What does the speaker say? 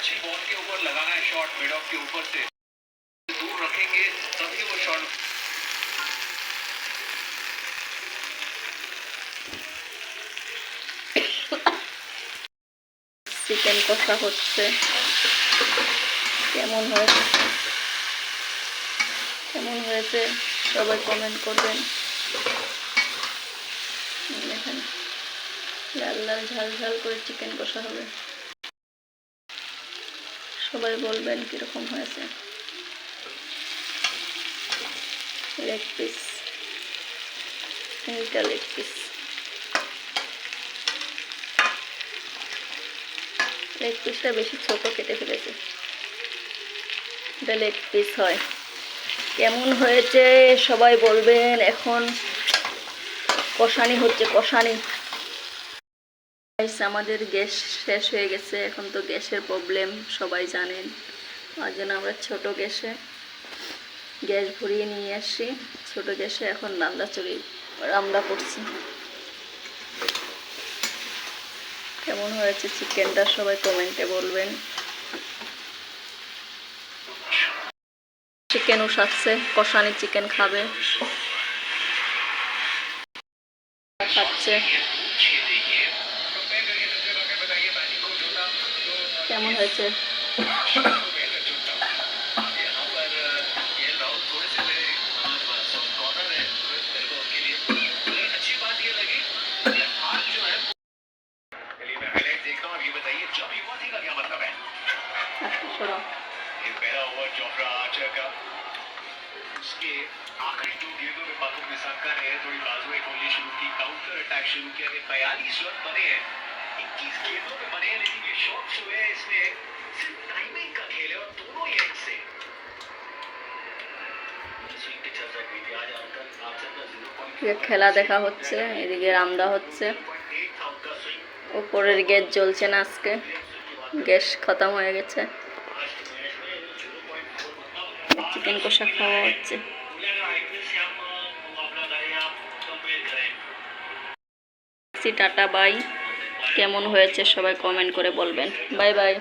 अच्छी बॉल के ऊपर लगाना है शॉट, मिड ऑफ के ऊपर से दूर रखेंगे तभी वो शॉट। চিকেন কষা হচ্ছে, কেমন হয়েছে সবাই কমেন্ট করবেন। দেখেন লাল লাল ঝাল ঝাল করে চিকেন কষা হবে, সবাই বলবেন কিরকম হয়েছে। লেগ পিস, এইটা লেগ পিস, লেগ পিসটা বেশি ছোট কেটে ফেলেছে, এটা লেগ পিস হয়। কেমন হয়েছে সবাই বলবেন। এখন কষানি হচ্ছে, কষানি। আমাদের গ্যাস শেষ হয়ে গেছে, এখন তো গ্যাসের প্রবলেম সবাই জানেন, তার জন্য আমরা ছোট গ্যাসে গ্যাস ভরিয়ে নিয়ে আসি। ছোট গ্যাসে এখন রান্না করছি। কেমন হয়েছে চিকেনটা সবাই কমেন্টে বলবেন। চিকেন উঠাচ্ছে, কষানি চিকেন খাবে, খাচ্ছে। কেমন হয়েছে? उसके आखिरी 2 गेंदों में पाको बिसाका ने थोड़ी बाजुएं खोलनी शुरू की, काउंटर अटैक शुरू किया। 42 रन बने हैं 21 गेंदों में बने हैं, लेकिन ये शॉट्स हुए हैं इसमें सिर्फ टाइमिंग का खेल है और दोनों ही एंड से খেলা দেখা হচ্ছে, এদিকে রান্না হচ্ছে। উপরের গ্যাস জ্বলছে না, আজকে গ্যাস খতম হয়ে গেছে। চিকেন কষা খাওয়া হচ্ছে। Tata bye. কেমন হয়েছে সবাই কমেন্ট করে বলবেন। Bye bye.